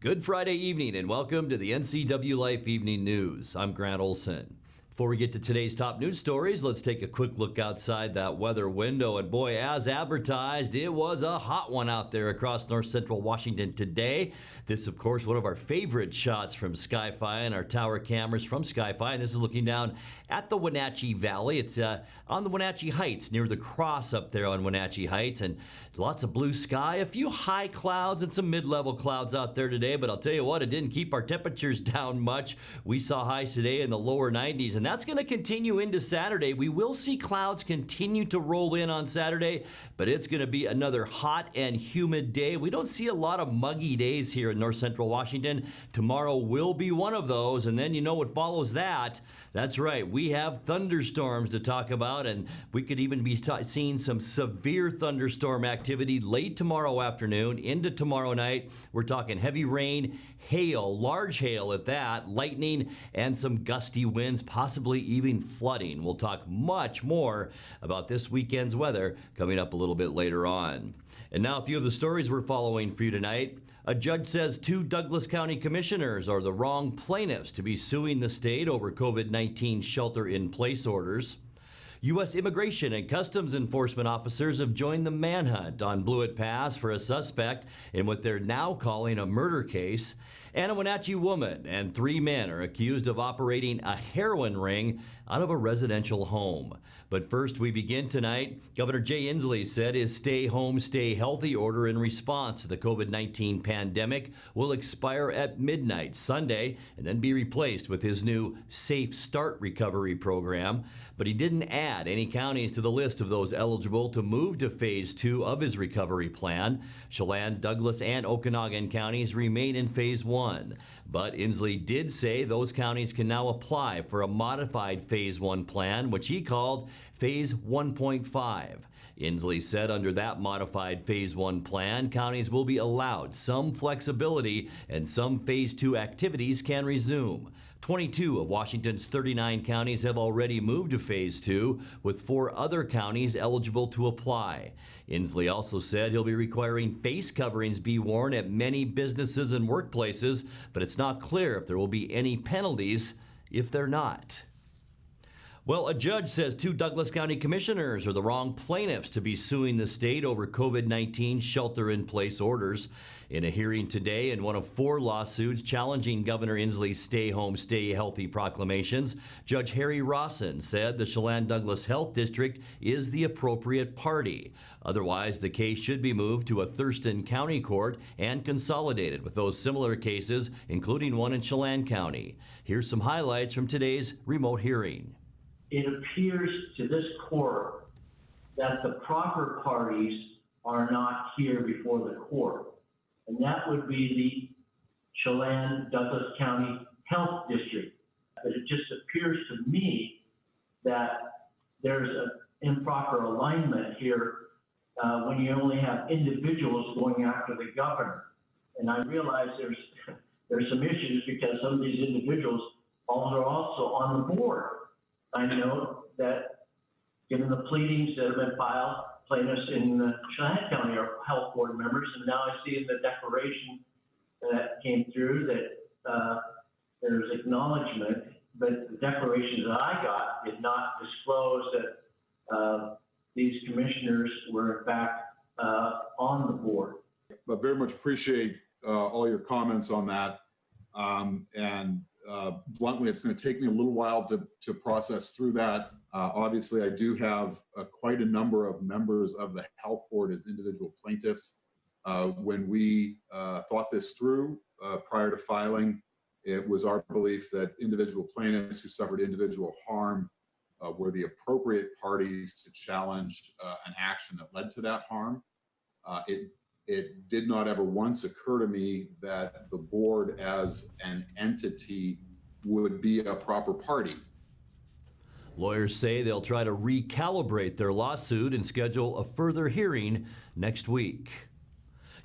Good Friday evening and welcome to the NCWLIFE Evening News. I'm Grant Olson. Before we get to today's top news stories, let's take a quick look outside that weather window. And boy, as advertised, it was a hot one out there across north central Washington today. This, of course, one of our favorite shots from Sky-Fi and our tower cameras from Sky-Fi. And this is looking down at the Wenatchee Valley. It's on the Wenatchee Heights, near the cross up there on Wenatchee Heights. And lots of blue sky, a few high clouds and some mid-level clouds out there today. But I'll tell you what, it didn't keep our temperatures down much. We saw highs today in the lower 90s. And that's going to continue into Saturday. We will see clouds continue to roll in on Saturday, but it's going to be another hot and humid day. We don't see a lot of muggy days here in north central Washington. Tomorrow will be one of those, and then you know what follows that. That's right, we have thunderstorms to talk about, and we could even be seeing some severe thunderstorm activity late tomorrow afternoon into tomorrow night. We're talking heavy rain, hail, large hail at that, lightning, and some gusty winds, possibly even flooding. We'll talk much more about this weekend's weather coming up a little bit later on. And now a few of the stories we're following for you tonight. A judge says 2 Douglas County commissioners are the wrong plaintiffs to be suing the state over COVID-19 shelter-in-place orders. U.S. Immigration and Customs Enforcement officers have joined the manhunt on Blewett Pass for a suspect in what they're now calling a murder case. And a Wenatchee woman and 3 men are accused of operating a heroin ring out of a residential home. But first, we begin tonight. Governor Jay Inslee said his stay home, stay healthy order in response to the COVID-19 pandemic will expire at midnight Sunday and then be replaced with his new Safe Start recovery program. But he didn't add any counties to the list of those eligible to move to phase 2 of his recovery plan. Chelan, Douglas, and Okanagan counties remain in phase 1. But Inslee did say those counties can now apply for a modified phase 1 plan, which he called phase 1.5. Inslee said under that modified phase 1 plan, counties will be allowed some flexibility and some phase 2 activities can resume. 22 of Washington's 39 counties have already moved to phase 2, with 4 other counties eligible to apply. Inslee also said he'll be requiring face coverings be worn at many businesses and workplaces, but it's not clear if there will be any penalties if they're not. Well, a judge says 2 Douglas County commissioners are the wrong plaintiffs to be suing the state over COVID-19 shelter-in-place orders. In a hearing today in one of 4 lawsuits challenging Governor Inslee's stay home, stay healthy proclamations, Judge Harry Rawson said the Chelan-Douglas Health District is the appropriate party. Otherwise, the case should be moved to a Thurston County court and consolidated with those similar cases, including one in Chelan County. Here's some highlights from today's remote hearing. It appears to this court that the proper parties are not here before the court, and that would be the Chelan-Douglas County Health District. But it just appears to me that there's an improper alignment here when you only have individuals going after the governor. And I realize there's some issues because some of these individuals are also on the board. I know that given the pleadings that have been filed, plaintiffs in Chelan County are health board members, and now I see in the declaration that came through that there's acknowledgement, but the declarations that I got did not disclose that these commissioners were in fact on the board. But very much appreciate all your comments on that. Bluntly, it's going to take me a little while to process through that. Obviously, I do have quite a number of members of the health board as individual plaintiffs. When we thought this through prior to filing, it was our belief that individual plaintiffs who suffered individual harm were the appropriate parties to challenge an action that led to that harm. It did not ever once occur to me that the board as an entity would be a proper party. Lawyers say they'll try to recalibrate their lawsuit and schedule a further hearing next week.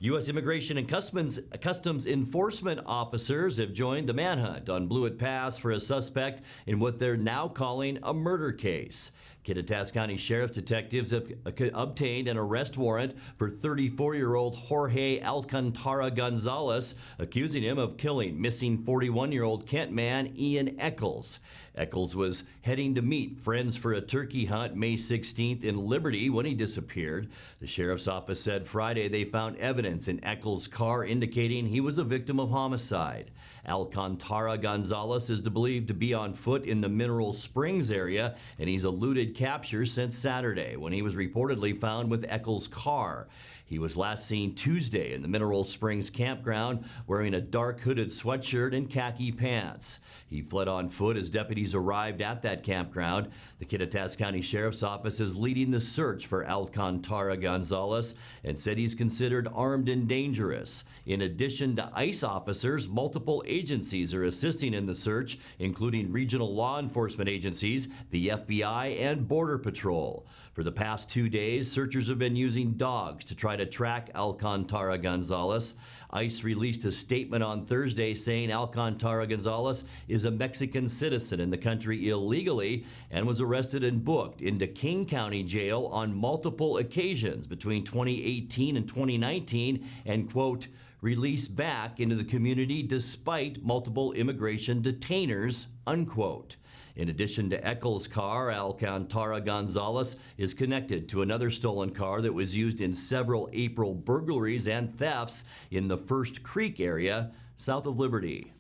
U.S. Immigration and Customs Enforcement officers have joined the manhunt on Blewett Pass for a suspect in what they're now calling a murder case. Kittitas County Sheriff's detectives have obtained an arrest warrant for 34-year-old Jorge Alcantara-Gonzalez, accusing him of killing missing 41-year-old Kent man Ian Eccles. Eccles was heading to meet friends for a turkey hunt May 16th in Liberty when he disappeared. The sheriff's office said Friday they found evidence in Eccles' car indicating he was a victim of homicide. Alcantara-Gonzalez is believed to be on foot in the Mineral Springs area, and he's eluded capture since Saturday when he was reportedly found with Eccles' car. He was last seen Tuesday in the Mineral Springs campground wearing a dark hooded sweatshirt and khaki pants. He fled on foot as deputies arrived at that campground. The Kittitas County Sheriff's Office is leading the search for Alcantara-Gonzalez and said he's considered armed and dangerous. In addition to ICE officers, multiple agencies are assisting in the search, including regional law enforcement agencies, the FBI, and Border Patrol. For the past 2 days, searchers have been using dogs to try to track Alcantara-Gonzalez. ICE released a statement on Thursday saying Alcantara-Gonzalez is a Mexican citizen in the country illegally and was arrested and booked into King County Jail on multiple occasions between 2018 and 2019 and, quote, released back into the community despite multiple immigration detainers, unquote. In addition to Eccles' car, Alcantara-Gonzalez is connected to another stolen car that was used in several April burglaries and thefts in the First Creek area south of Liberty.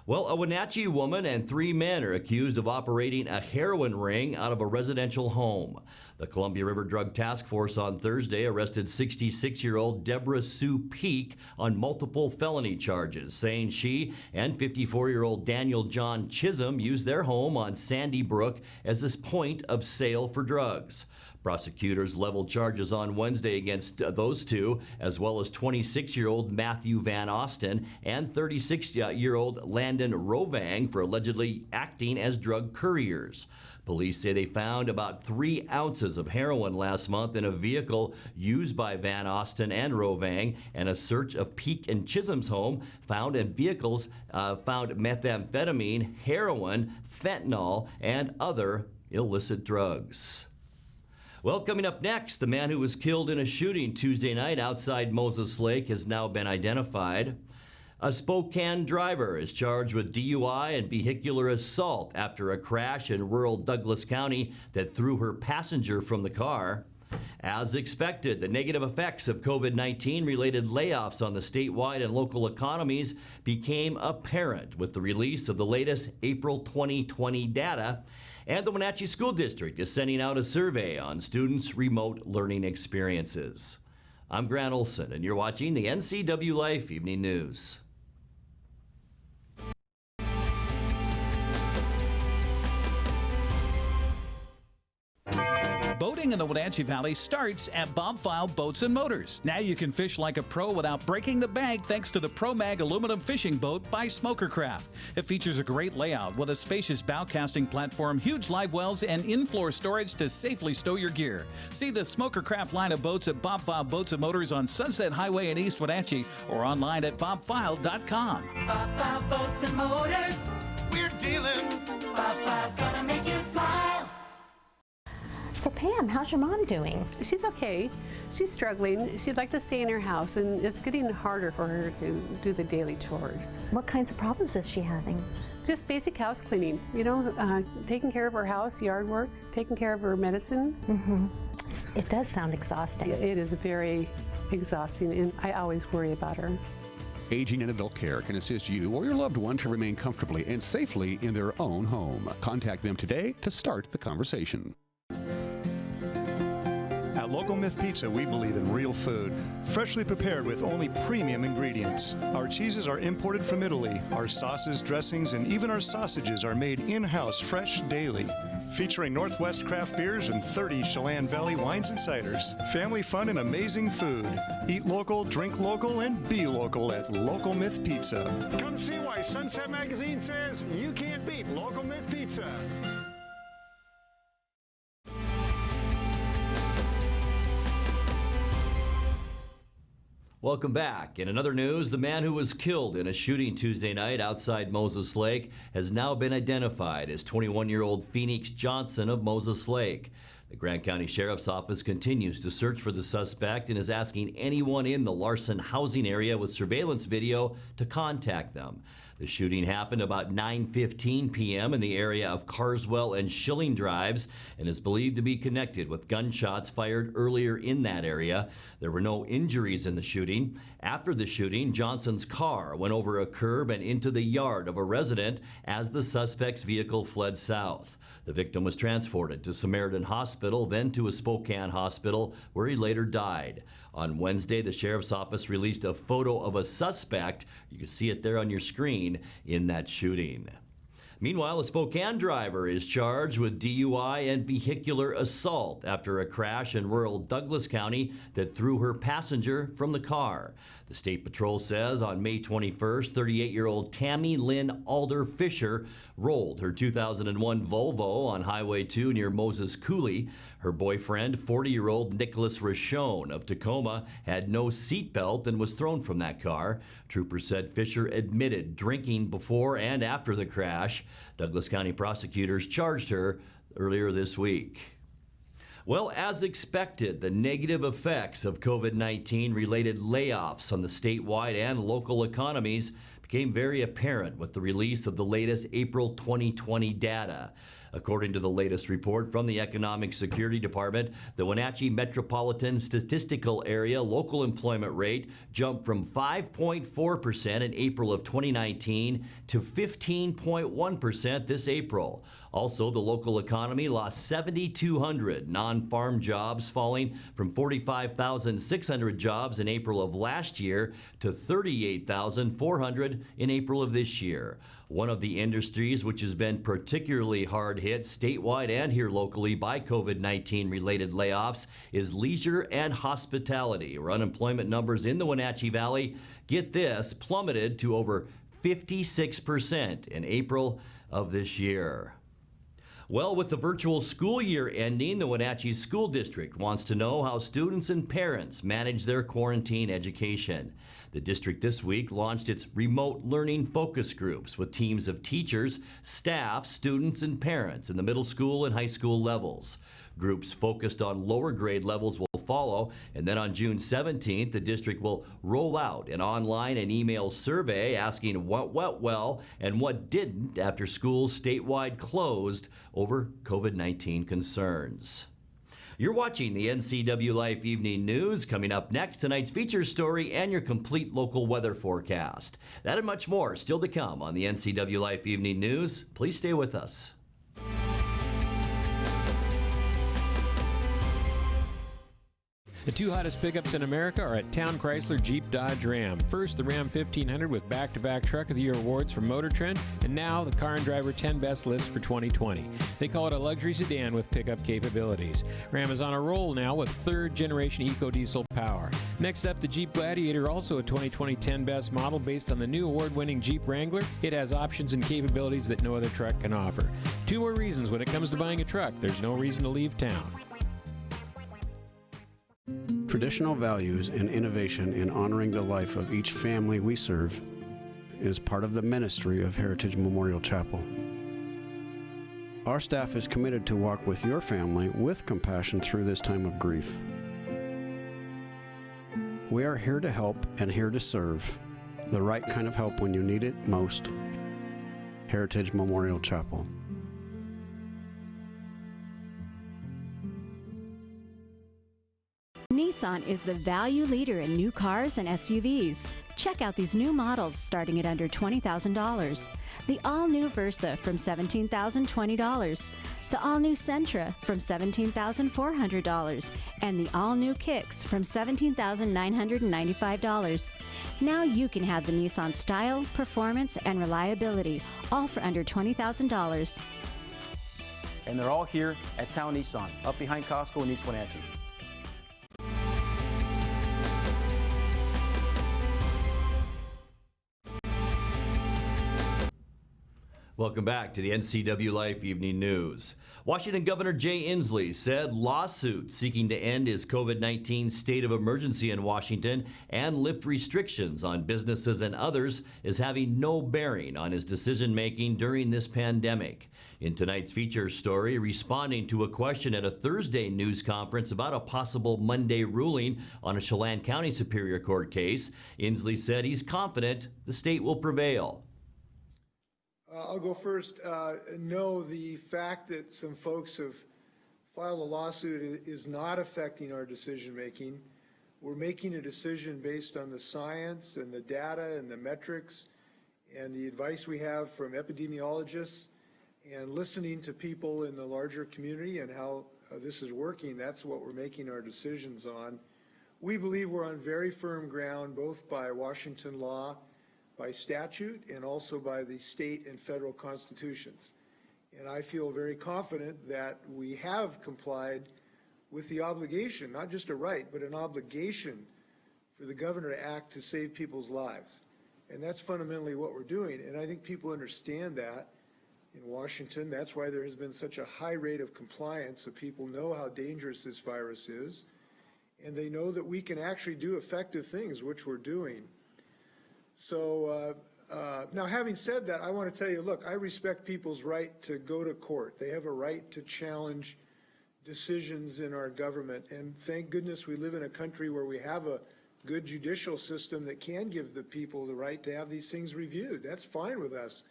Well, a Wenatchee woman and 3 men are accused of operating a heroin ring out of a residential home. The Columbia River Drug Task Force on Thursday arrested 66-year-old Deborah Sue Peak on multiple felony charges, saying she and 54-year-old Daniel John Chisholm used their home on Sandy Brook as a point of sale for drugs. Prosecutors leveled charges on Wednesday against those two, as well as 26-year-old Matthew Van Osten and 36-year-old Landon Rovang for allegedly acting as drug couriers. Police say they found about 3 ounces of heroin last month in a vehicle used by Van Osten and Rovang, and a search of Peak and Chisholm's home found in vehicles found methamphetamine, heroin, fentanyl, and other illicit drugs. Well, coming up next, the man who was killed in a shooting Tuesday night outside Moses Lake has now been identified. A Spokane driver is charged with DUI and vehicular assault after a crash in rural Douglas County that threw her passenger from the car. As expected, the negative effects of COVID-19 related layoffs on the statewide and local economies became apparent with the release of the latest April 2020 data. And the Wenatchee School District is sending out a survey on students' remote learning experiences. I'm Grant Olson, and you're watching the NCWLIFE Evening News. Boating in the Wenatchee Valley starts at Bob File Boats and Motors. Now you can fish like a pro without breaking the bank thanks to the ProMag aluminum fishing boat by Smokercraft. It features a great layout with a spacious bow casting platform, huge live wells, and in-floor storage to safely stow your gear. See the Smokercraft line of boats at Bob File Boats and Motors on Sunset Highway in East Wenatchee or online at bobfile.com. Bob File Boats and Motors, we're dealing. Bob File's gonna make you smile. So Pam, how's your mom doing? She's okay. She's struggling. She'd like to stay in her house, and it's getting harder for her to do the daily chores. What kinds of problems is she having? Just basic house cleaning, you know, taking care of her house, yard work, taking care of her medicine. Mm-hmm. It does sound exhausting. It is very exhausting, and I always worry about her. Aging and Adult Care can assist you or your loved one to remain comfortably and safely in their own home. Contact them today to start the conversation. At Local Myth Pizza, we believe in real food, freshly prepared with only premium ingredients. Our cheeses are imported from Italy. Our sauces, dressings, and even our sausages are made in-house fresh daily. Featuring Northwest craft beers and 30 Chelan Valley wines and ciders. Family fun and amazing food. Eat local, drink local, and be local at Local Myth Pizza. Come see why Sunset Magazine says you can't beat Local Myth Pizza. Welcome back. In another news, the man who was killed in a shooting Tuesday night outside Moses Lake has now been identified as 21-year-old Phoenix Johnson of Moses Lake. The Grant County Sheriff's Office continues to search for the suspect and is asking anyone in the Larson Housing area with surveillance video to contact them. The shooting happened about 9:15 p.m. in the area of Carswell and Schilling Drives and is believed to be connected with gunshots fired earlier in that area. There were no injuries in the shooting. After the shooting, Johnson's car went over a curb and into the yard of a resident as the suspect's vehicle fled south. The victim was transported to Samaritan Hospital, then to a Spokane hospital, where he later died. On Wednesday, the Sheriff's Office released a photo of a suspect, you can see it there on your screen, in that shooting. Meanwhile, a Spokane driver is charged with DUI and vehicular assault after a crash in rural Douglas County that threw her passenger from the car. The State Patrol says on May 21st, 38-year-old Tammy Lynn Alder Fisher rolled her 2001 Volvo on Highway 2 near Moses Coulee. Her boyfriend, 40-year-old Nicholas Rochone of Tacoma, had no seatbelt and was thrown from that car. Troopers said Fisher admitted drinking before and after the crash. Douglas County prosecutors charged her earlier this week. Well, as expected, the negative effects of COVID-19 related layoffs on the statewide and local economies became very apparent with the release of the latest April 2020 data. According to the latest report from the Economic Security Department, the Wenatchee Metropolitan Statistical Area local employment rate jumped from 5.4% in April of 2019 to 15.1% this April. Also, the local economy lost 7,200 non-farm jobs, falling from 45,600 jobs in April of last year to 38,400 in April of this year. One of the industries which has been particularly hard hit statewide and here locally by COVID-19 related layoffs is leisure and hospitality, where unemployment numbers in the Wenatchee Valley, get this, plummeted to over 56% in April of this year. Well, with the virtual school year ending, the Wenatchee School District wants to know how students and parents manage their quarantine education. The district this week launched its remote learning focus groups with teams of teachers, staff, students, and parents in the middle school and high school levels. Groups focused on lower grade levels will follow, and then on June 17th, the district will roll out an online and email survey asking what went well and what didn't after schools statewide closed over COVID-19 concerns. You're watching the NCWLIFE Evening News. Coming up next, tonight's feature story and your complete local weather forecast. That and much more still to come on the NCWLIFE Evening News. Please stay with us. The two hottest pickups in America are at Town Chrysler Jeep Dodge Ram. First, the Ram 1500 with back-to-back Truck of the Year awards from Motor Trend, and now the Car and Driver 10 Best list for 2020. They call it a luxury sedan with pickup capabilities. Ram is on a roll now with third-generation eco-diesel power. Next up, the Jeep Gladiator, also a 2020 10 Best model based on the new award-winning Jeep Wrangler. It has options and capabilities that no other truck can offer. Two more reasons when it comes to buying a truck: there's no reason to leave town. Traditional values and innovation in honoring the life of each family we serve is part of the ministry of Heritage Memorial Chapel. Our staff is committed to walk with your family with compassion through this time of grief. We are here to help and here to serve, the right kind of help when you need it most. Heritage Memorial Chapel. Nissan is the value leader in new cars and SUVs. Check out these new models starting at under $20,000. The all-new Versa from $17,020. The all-new Sentra from $17,400. And the all-new Kicks from $17,995. Now you can have the Nissan style, performance, and reliability, all for under $20,000. And they're all here at Town Nissan, up behind Costco in East Wenatchee. Welcome back to the NCWLIFE Evening News. Washington Governor Jay Inslee said lawsuit seeking to end his COVID-19 state of emergency in Washington and lift restrictions on businesses and others is having no bearing on his decision-making during this pandemic. In tonight's feature story, responding to a question at a Thursday news conference about a possible Monday ruling on a Chelan County Superior Court case, Inslee said he's confident the state will prevail. I'll go first. No, the fact that some folks have filed a lawsuit is not affecting our decision making. We're making a decision based on the science and the data and the metrics and the advice we have from epidemiologists and listening to people in the larger community and how this is working. That's what we're making our decisions on. We believe we're on very firm ground, both by Washington law, by statute, and also by the state and federal constitutions. And I feel very confident that we have complied with the obligation, not just a right, but an obligation for the governor to act to save people's lives. And that's fundamentally what we're doing. And I think people understand that in Washington. That's why there has been such a high rate of compliance, so people know how dangerous this virus is. And they know that we can actually do effective things, which we're doing. So now, having said that, I want to tell you, look, I respect people's right to go to court. They have a right to challenge decisions in our government. And thank goodness we live in a country where we have a good judicial system that can give the people the right to have these things reviewed. That's fine with us.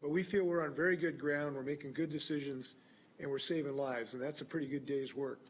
But we feel we're on very good ground. We're making good decisions, and we're saving lives. And that's a pretty good day's work.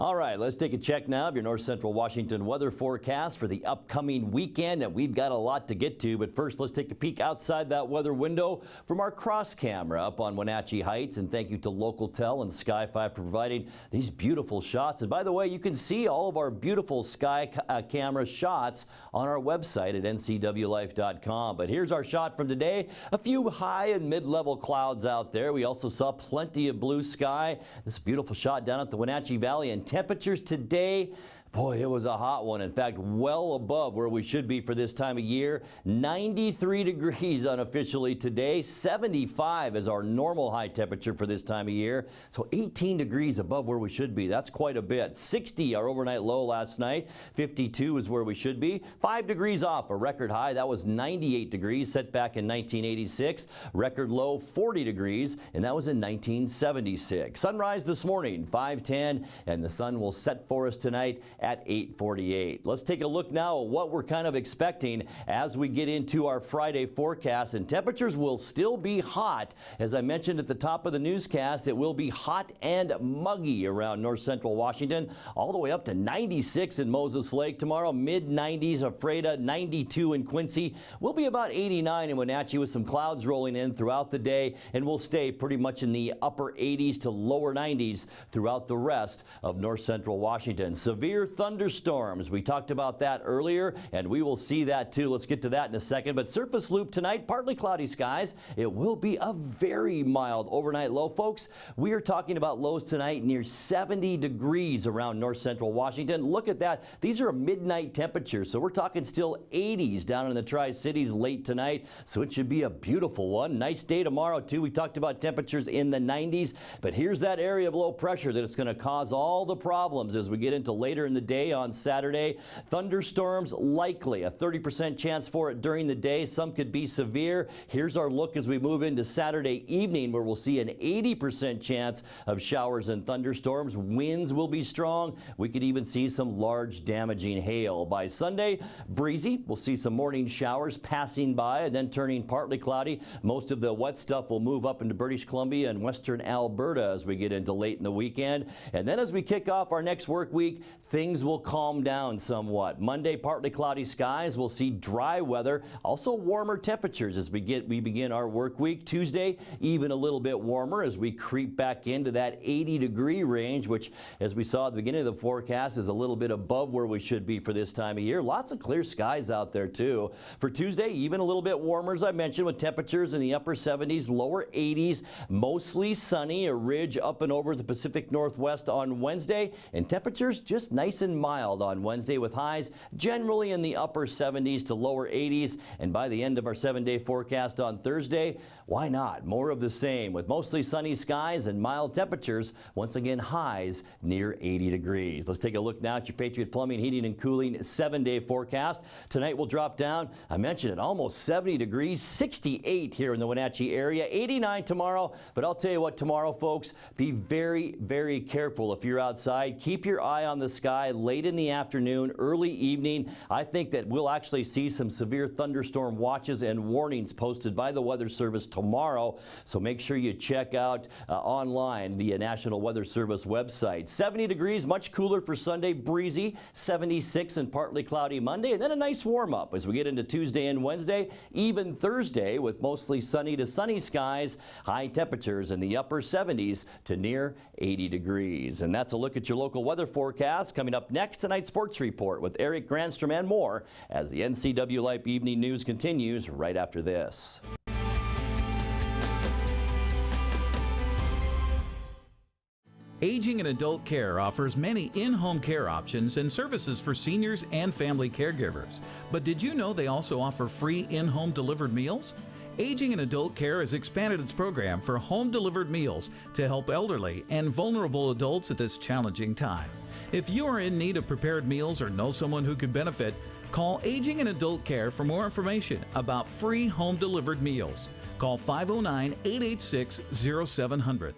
All right, let's take a check now of your North Central Washington weather forecast for the upcoming weekend, and we've got a lot to get to. But first, let's take a peek outside that weather window from our cross camera up on Wenatchee Heights. And thank you to LocalTel and Sky5 for providing these beautiful shots. And by the way, you can see all of our beautiful Sky camera shots on our website at ncwlife.com. But here's our shot from today. A few high and mid-level clouds out there. We also saw plenty of blue sky. This beautiful shot down at the Wenatchee Valley. And temperatures today, boy, it was a hot one. In fact, well above where we should be for this time of year. 93 degrees unofficially today. 75 is our normal high temperature for this time of year. So 18 degrees above where we should be. That's quite a bit. 60 our overnight low last night. 52 is where we should be. 5 degrees off a record high. That was 98 degrees set back in 1986. Record low 40 degrees, and that was in 1976. Sunrise this morning 5:10, and the sun will set for us tonight at 8:48. Let's take a look now at what we're kind of expecting as we get into our Friday forecast. And temperatures will still be hot. As I mentioned at the top of the newscast, it will be hot and muggy around north central Washington, all the way up to 96 in Moses Lake tomorrow, mid-90s Ephrata, 92 in Quincy. We'll be about 89 in Wenatchee with some clouds rolling in throughout the day, and we'll stay pretty much in the upper 80s to lower 90s throughout the rest of north central Washington. Severe thunderstorms. We talked about that earlier, and we will see that too. Let's get to that in a second. But surface loop tonight, partly cloudy skies. It will be a very mild overnight low, folks. We are talking about lows tonight near 70 degrees around north central Washington. Look at that. These are midnight temperatures, so we're talking still 80s down in the Tri-Cities late tonight, so it should be a beautiful one. Nice day tomorrow too. We talked about temperatures in the 90s, but here's that area of low pressure that it's going to cause all the problems as we get into later in the day on Saturday. Thunderstorms likely, a 30% chance for it during the day. Some could be severe. Here's our look as we move into Saturday evening, where we'll see an 80% chance of showers and thunderstorms. Winds will be strong. We could even see some large damaging hail. By Sunday, breezy. We'll see some morning showers passing by and then turning partly cloudy. Most of the wet stuff will move up into British Columbia and western Alberta as we get into late in the weekend. And then as we kick off our next work week, things will calm down somewhat. Monday, partly cloudy skies. We'll see dry weather, also warmer temperatures as we begin our work week. Tuesday, even a little bit warmer as we creep back into that 80-degree range, which, as we saw at the beginning of the forecast, is a little bit above where we should be for this time of year. Lots of clear skies out there too. For Tuesday, even a little bit warmer, as I mentioned, with temperatures in the upper 70s, lower 80s, mostly sunny, a ridge up and over the Pacific Northwest on Wednesday, and temperatures just nice nice and mild on Wednesday with highs generally in the upper 70s to lower 80s. And by the end of our 7-day forecast on Thursday, why not? More of the same with mostly sunny skies and mild temperatures. Once again, highs near 80 degrees. Let's take a look now at your Patriot Plumbing, Heating and Cooling 7-day forecast. Tonight will drop down. I mentioned it, almost 70 degrees, 68 here in the Wenatchee area, 89 tomorrow. But I'll tell you what, tomorrow, folks, be very, very careful if you're outside. Keep your eye on the sky late in the afternoon, early evening. I think that we'll actually see some severe thunderstorm watches and warnings posted by the Weather Service tomorrow. So make sure you check out online the National Weather Service website. 70 degrees, much cooler for Sunday, breezy, 76 and partly cloudy Monday, and then a nice warm up as we get into Tuesday and Wednesday, even Thursday with mostly sunny to sunny skies, high temperatures in the upper 70s to near 80 degrees. And that's a look at your local weather forecast. Coming up next, tonight's Sports Report with Eric Granstrom and more as the NCWLIFE Evening News continues right after this. Aging and Adult Care offers many in-home care options and services for seniors and family caregivers. But did you know they also offer free in-home delivered meals? Aging and Adult Care has expanded its program for home-delivered meals to help elderly and vulnerable adults at this challenging time. If you are in need of prepared meals or know someone who could benefit, call Aging and Adult Care for more information about free home-delivered meals. Call 509-886-0700.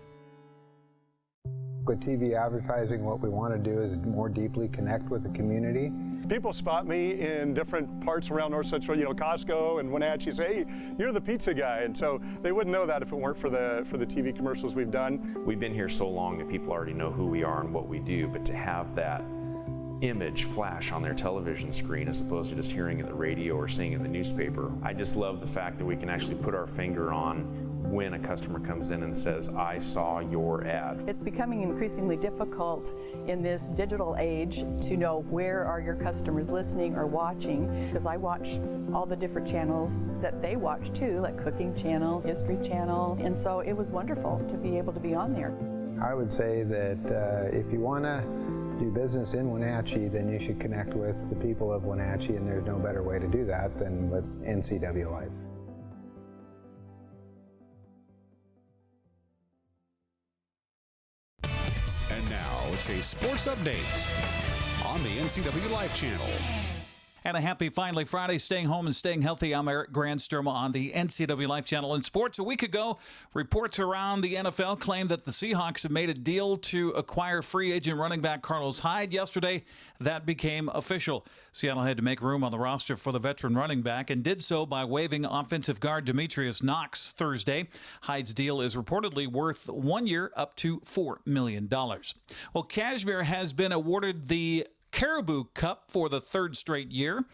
With TV advertising, what we want to do is more deeply connect with the community. People spot me in different parts around North Central, Costco and Wenatchee, say, hey, you're the pizza guy. And so they wouldn't know that if it weren't for the TV commercials we've done. We've been here so long that people already know who we are and what we do, but to have that image flash on their television screen as opposed to just hearing it in the radio or seeing it in the newspaper, I just love the fact that we can actually put our finger on when a customer comes in and says, I saw your ad. It's becoming increasingly difficult in this digital age to know where are your customers listening or watching, because I watch all the different channels that they watch too, like Cooking Channel, History Channel, and so it was wonderful to be able to be on there. I would say that if you want to do business in Wenatchee, then you should connect with the people of Wenatchee, and there's no better way to do that than with NCWLIFE. And now it's a sports update on the NCWLIFE channel. And a happy finally Friday, staying home and staying healthy. I'm Eric Granstrom on the NCWLIFE channel. In sports, a week ago, reports around the NFL claimed that the Seahawks have made a deal to acquire free agent running back Carlos Hyde. Yesterday, that became official. Seattle had to make room on the roster for the veteran running back and did so by waiving offensive guard Demetrius Knox Thursday. Hyde's deal is reportedly worth 1 year, up to $4 million. Well, Kashmir has been awarded the Caribou Cup for the third straight year.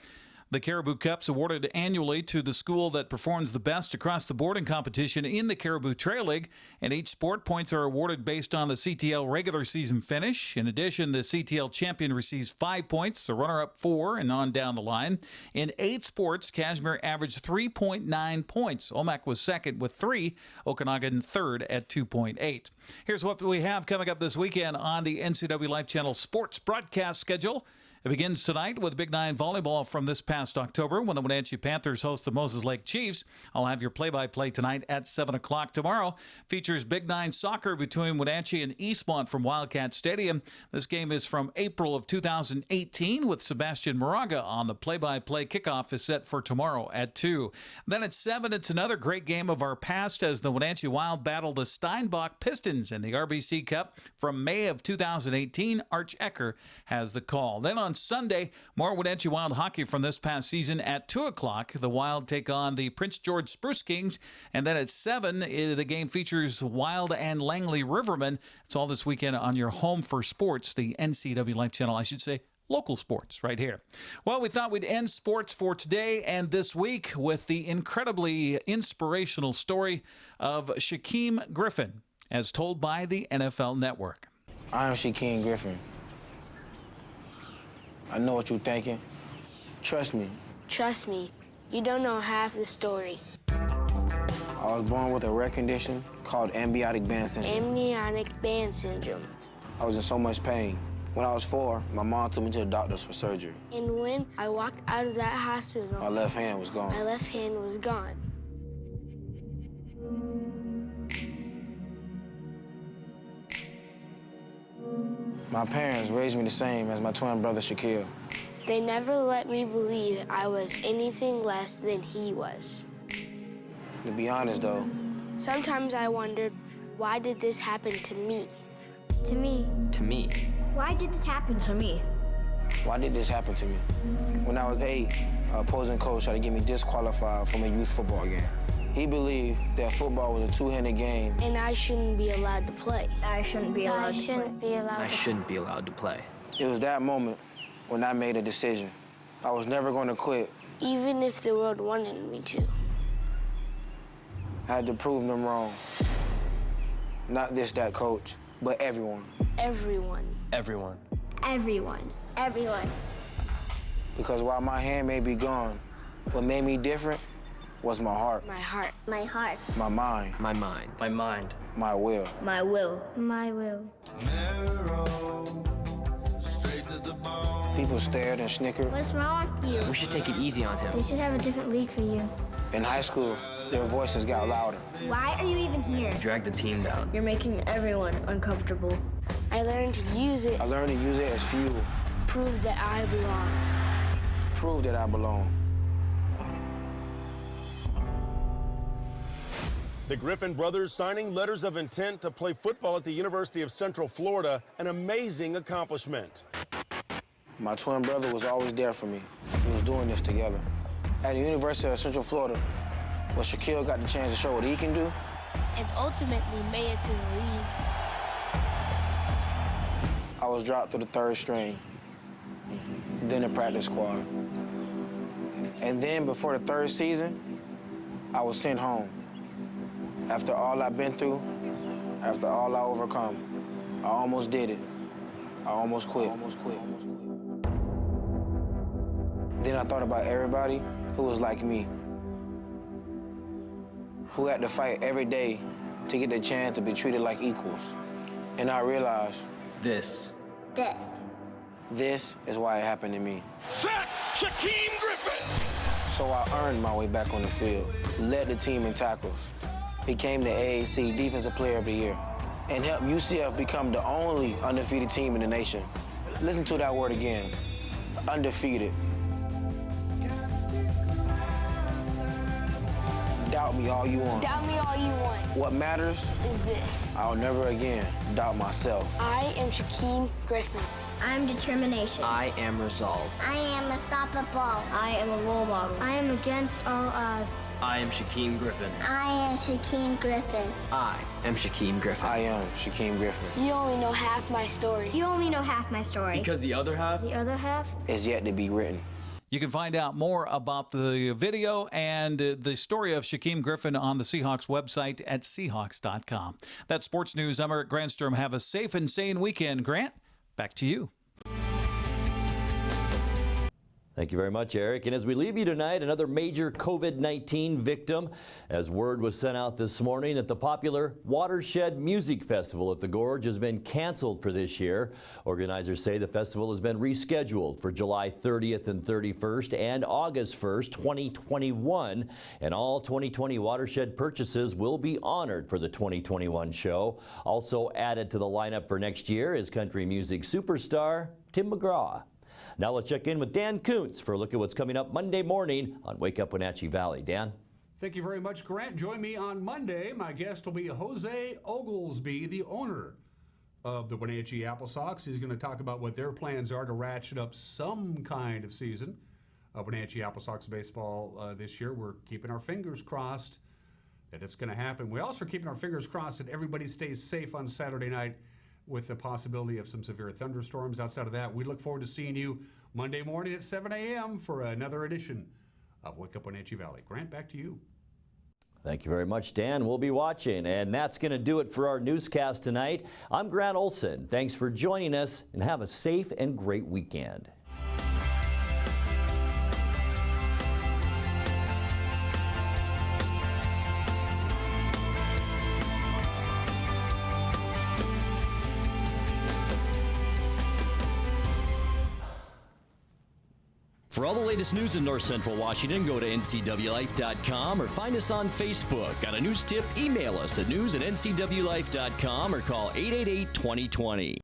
The Caribou Cup's awarded annually to the school that performs the best across the board in competition in the Caribou Trail League. In each sport, points are awarded based on the CTL regular season finish. In addition, the CTL champion receives 5 points, the runner-up 4, and on down the line. In 8 sports, Kashmir averaged 3.9 points. Omak was second with 3, Okanagan third at 2.8. Here's what we have coming up this weekend on the NCWLIFE channel sports broadcast schedule. It begins tonight with Big Nine volleyball from this past October when the Wenatchee Panthers host the Moses Lake Chiefs. I'll have your play-by-play tonight at 7 o'clock. Tomorrow features Big Nine soccer between Wenatchee and Eastmont from Wildcat Stadium. This game is from April of 2018 with Sebastian Moraga on the play-by-play. Kickoff is set for tomorrow at 2. Then at 7, it's another great game of our past as the Wenatchee Wild battle the Steinbach Pistons in the RBC Cup from May of 2018. Arch Ecker has the call. Then on Sunday, more Wenatchee Wild hockey from this past season at 2 o'clock. The Wild take on the Prince George Spruce Kings. And then at 7, the game features Wild and Langley Rivermen. It's all this weekend on your home for sports, the NCWLIFE channel, I should say. Local sports right here. Well, we thought we'd end sports for today and this week with the incredibly inspirational story of Shaquem Griffin, as told by the NFL Network. I am Shaquem Griffin. I know what you're thinking. Trust me. Trust me. You don't know half the story. I was born with a rare condition called amniotic band syndrome. Amniotic band syndrome. I was in so much pain. When I was 4, my mom took me to the doctors for surgery. And when I walked out of that hospital, My left hand was gone. my left hand was gone. My parents raised me the same as my twin brother, Shaquille. They never let me believe I was anything less than he was. To be honest, though, Sometimes I wondered, why did this happen to me? To me. to me, Why did this happen to me? why did this happen to me? When I was 8, a opposing coach tried to get me disqualified from a youth football game. He believed that football was a two-handed game. And I shouldn't be allowed to play. I shouldn't be allowed I to shouldn't be allowed I to shouldn't be allowed to play. It was that moment when I made a decision. I was never going to quit. even if the world wanted me to. I had to prove them wrong. Not this, that coach, but everyone. Everyone. Everyone. Everyone. Everyone. Because while my hand may be gone, what made me different was my heart. My heart. My heart. My mind. My mind. My mind. My will. My will. My will. People stared and snickered. What's wrong with you? We should take it easy on him. They should have a different league for you. In high school, their voices got louder. Why are you even here? Drag the team down. You're making everyone uncomfortable. I learned to use it. I learned to use it as fuel. Prove that I belong. Prove that I belong. The Griffin brothers signing letters of intent to play football at the University of Central Florida, an amazing accomplishment. My twin brother was always there for me. We was doing this together. At the University of Central Florida, where Shaquille got the chance to show what he can do, And ultimately made it to the league. I was dropped to the third string, then the practice squad. And then before the third season, I was sent home. After all I've been through, after all I overcome, I almost did it. I almost quit. Then I thought about everybody who was like me, who had to fight every day to get the chance to be treated like equals. And I realized This is why it happened to me. Sack Shaquem Griffin! So I earned my way back on the field, led the team in tackles, became the AAC Defensive Player of the Year, and helped UCF become the only undefeated team in the nation. Listen to that word again, undefeated. Doubt me all you want. Doubt me all you want. What matters Is this. I'll never again doubt myself. I am Shaquem Griffin. I'm determination. I am resolve. I am unstoppable. I am a role model. I am against all odds. I am Shaquem Griffin. I am Shaquem Griffin. I am Shaquem Griffin. I am Shaquem Griffin. You only know half my story. You only know half my story. Because the other half The other half? is yet to be written. You can find out more about the video and the story of Shaquem Griffin on the Seahawks website at Seahawks.com. That's sports news. I'm Eric Grandstrom. Have a safe and sane weekend. Grant, back to you. Thank you very much, Eric. And as we leave you tonight, another major COVID-19 victim, as word was sent out this morning that the popular Watershed Music Festival at the Gorge has been canceled for this year. Organizers say the festival has been rescheduled for July 30th and 31st and August 1st, 2021. And all 2020 Watershed purchases will be honored for the 2021 show. Also added to the lineup for next year is country music superstar Tim McGraw. Now let's check in with Dan Kuntz for a look at what's coming up Monday morning on Wake Up Wenatchee Valley. Dan? Thank you very much, Grant. Join me on Monday. My guest will be Jose Oglesby, the owner of the Wenatchee Apple Sox. He's going to talk about what their plans are to ratchet up some kind of season of Wenatchee Apple Sox baseball this year. We're keeping our fingers crossed that it's going to happen. We also are keeping our fingers crossed that everybody stays safe on Saturday night with the possibility of some severe thunderstorms. Outside of that, we look forward to seeing you Monday morning at 7 a.m. for another edition of Wake Up Wenatchee Valley. Grant, back to you. Thank you very much, Dan. We'll be watching, and that's going to do it for our newscast tonight. I'm Grant Olson. Thanks for joining us, and have a safe and great weekend. For all the latest news in North Central Washington, go to ncwlife.com or find us on Facebook. Got a news tip? Email us at news@ncwlife.com or call 888-2020.